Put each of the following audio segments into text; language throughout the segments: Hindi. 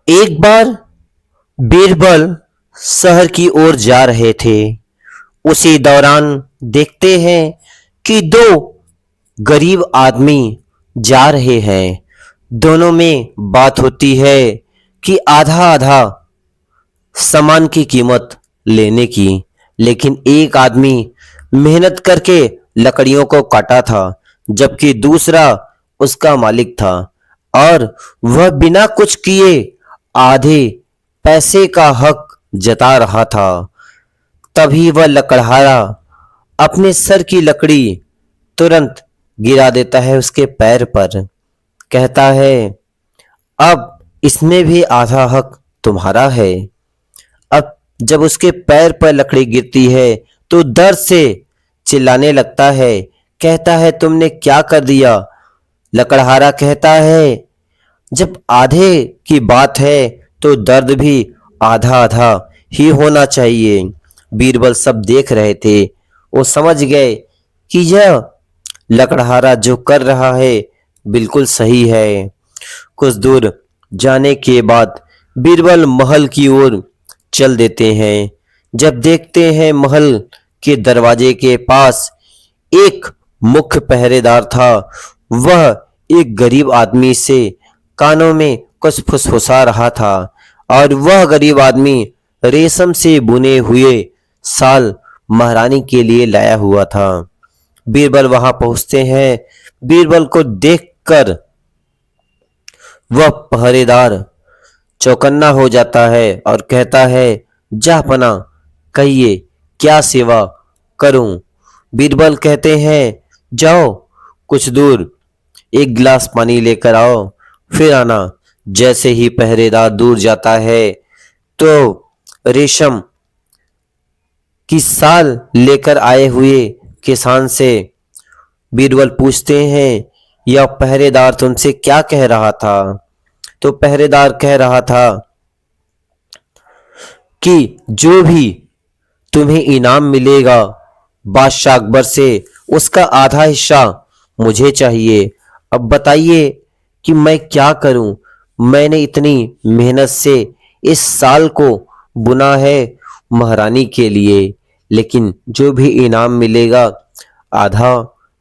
एक बार बीरबल शहर की ओर जा रहे थे। उसी दौरान देखते हैं कि दो गरीब आदमी जा रहे हैं। दोनों में बात होती है कि आधा आधा सामान की कीमत लेने की। लेकिन एक आदमी मेहनत करके लकड़ियों को काटा था, जबकि दूसरा उसका मालिक था और वह बिना कुछ किए आधे पैसे का हक जता रहा था। तभी वह लकड़हारा अपने सर की लकड़ी तुरंत गिरा देता है उसके पैर पर। कहता है, अब इसमें भी आधा हक तुम्हारा है। अब जब उसके पैर पर लकड़ी गिरती है तो दर्द से चिल्लाने लगता है। कहता है, तुमने क्या कर दिया? लकड़हारा कहता है, जब आधे की बात है तो दर्द भी आधा आधा ही होना चाहिए। बीरबल सब देख रहे थे। वो समझ गए कि यह लकड़हारा जो कर रहा है बिल्कुल सही है। कुछ दूर जाने के बाद बीरबल महल की ओर चल देते हैं। जब देखते हैं महल के दरवाजे के पास एक मुख्य पहरेदार था। वह एक गरीब आदमी से कानों में कुछ फुसफुसा रहा था और वह गरीब आदमी रेशम से बुने हुए शाल महारानी के लिए लाया हुआ था। बीरबल वहां पहुंचते हैं। बीरबल को देखकर वह पहरेदार चौकन्ना हो जाता है और कहता है, जहाँपना कहिए क्या सेवा करूं? बीरबल कहते हैं, जाओ कुछ दूर एक गिलास पानी लेकर आओ, फिर आना। जैसे ही पहरेदार दूर जाता है तो रेशम की साल लेकर आए हुए किसान से बीरबल पूछते हैं, यह पहरेदार तुमसे क्या कह रहा था? तो पहरेदार कह रहा था कि जो भी तुम्हें इनाम मिलेगा बादशाह अकबर से, उसका आधा हिस्सा मुझे चाहिए। अब बताइए कि मैं क्या करूं? मैंने इतनी मेहनत से इस साल को बुना है महारानी के लिए, लेकिन जो भी इनाम मिलेगा आधा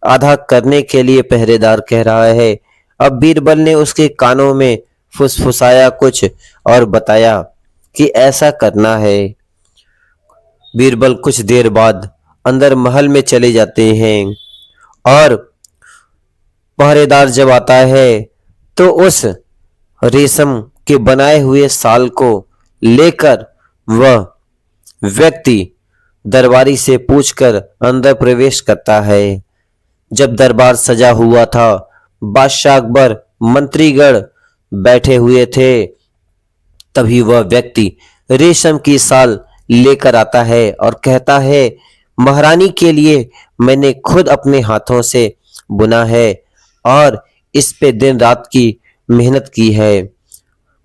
आधा करने के लिए पहरेदार कह रहा है। अब बीरबल ने उसके कानों में फुसफुसाया कुछ और बताया कि ऐसा करना है। बीरबल कुछ देर बाद अंदर महल में चले जाते हैं और पहरेदार जब आता है तो उस रेशम के बनाए हुए शाल को लेकर वह व्यक्ति दरबारी से पूछकर अंदर प्रवेश करता है। जब दरबार सजा हुआ था, बादशाह अकबर मंत्रीगण बैठे हुए थे, तभी वह व्यक्ति रेशम की शाल लेकर आता है और कहता है, महारानी के लिए मैंने खुद अपने हाथों से बुना है और इस पे दिन रात की मेहनत की है।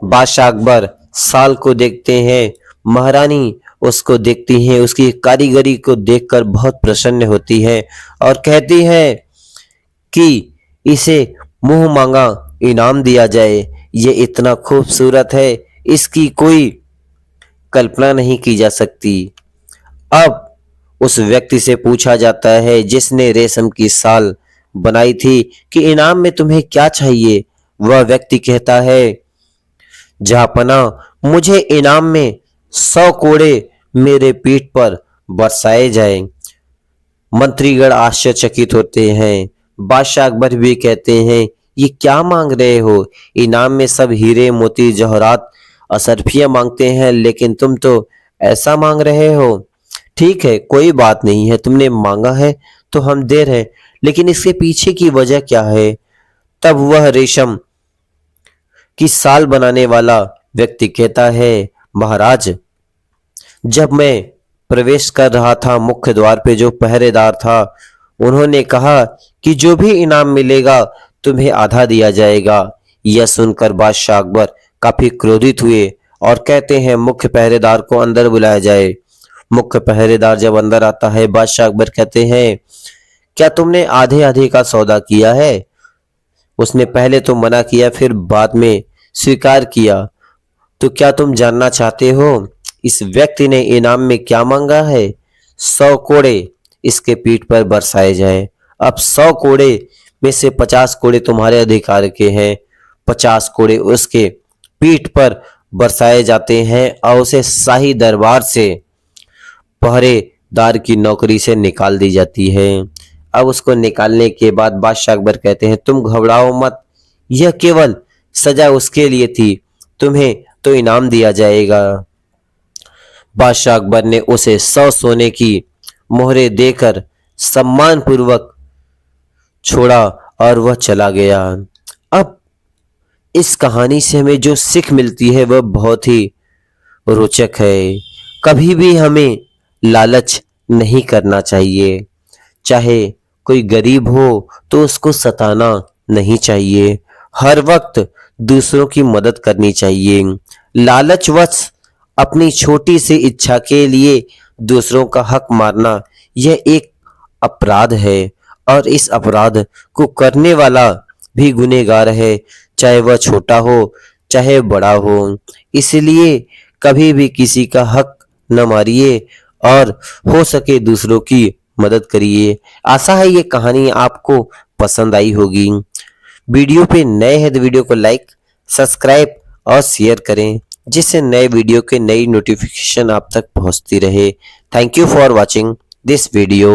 बादशाह अकबर शाल को देखते हैं। महारानी उसको देखती हैं। उसकी कारीगरी को देखकर बहुत प्रसन्न होती है और कहती है कि इसे मुंह मांगा इनाम दिया जाए। ये इतना खूबसूरत है, इसकी कोई कल्पना नहीं की जा सकती। अब उस व्यक्ति से पूछा जाता है जिसने रेशम की शाल बनाई थी कि इनाम में तुम्हें क्या चाहिए? वह व्यक्ति कहता है, जहाँपना मुझे इनाम में 100 कोड़े मेरे पीठ पर बरसाए जाए। मंत्रीगण आश्चर्यचकित होते हैं। बादशाह अकबर भी कहते हैं, ये क्या मांग रहे हो? इनाम में सब हीरे मोती जवाहरात अशर्फियां मांगते हैं, लेकिन तुम तो ऐसा मांग रहे हो। ठीक है, कोई बात नहीं है, तुमने मांगा है तो हम दे रहे हैं, लेकिन इसके पीछे की वजह क्या है? तब वह रेशम की शाल बनाने वाला व्यक्ति कहता है, महाराज, जब मैं प्रवेश कर रहा था मुख्य द्वार पे जो पहरेदार था, उन्होंने कहा कि जो भी इनाम मिलेगा तुम्हें आधा दिया जाएगा। यह सुनकर बादशाह अकबर काफी क्रोधित हुए और कहते हैं मुख्य पहरेदार को अंदर बुलाया जाए। मुख्य पहरेदार जब अंदर आता है, बादशाह अकबर कहते हैं, क्या तुमने आधे आधे का सौदा किया है? उसने पहले तो मना किया, फिर बाद में स्वीकार किया। तो क्या तुम जानना चाहते हो इस व्यक्ति ने इनाम में क्या मांगा है? 100 कोड़े इसके पीठ पर बरसाए जाए। अब 100 कोड़े में से 50 कोड़े तुम्हारे अधिकार के हैं। 50 कोड़े उसके पीठ पर बरसाए जाते हैं और उसे शाही दरबार से पहरेदार की नौकरी से निकाल दी जाती है। अब उसको निकालने के बाद बादशाह अकबर कहते हैं, तुम घबराओ मत, यह केवल सजा उसके लिए थी, तुम्हें तो इनाम दिया जाएगा। बादशाह अकबर ने उसे 100 सोने की मोहरें देकर सम्मान पूर्वक छोड़ा और वह चला गया। अब इस कहानी से हमें जो सीख मिलती है वह बहुत ही रोचक है। कभी भी हमें लालच नहीं करना चाहिए। चाहे कोई गरीब हो तो उसको सताना नहीं चाहिए। हर वक्त दूसरों की मदद करनी चाहिए। लालचवश अपनी छोटी सी इच्छा के लिए दूसरों का हक मारना यह एक अपराध है और इस अपराध को करने वाला भी गुनहगार है, चाहे वह छोटा हो चाहे बड़ा हो। इसलिए कभी भी किसी का हक न मारिए और हो सके दूसरों की मदद करिए। आशा है ये कहानी आपको पसंद आई होगी। वीडियो पे नए हैं तो वीडियो को लाइक, सब्सक्राइब और शेयर करें, जिससे नए वीडियो के नई नोटिफिकेशन आप तक पहुंचती रहे। Thank you for watching this video.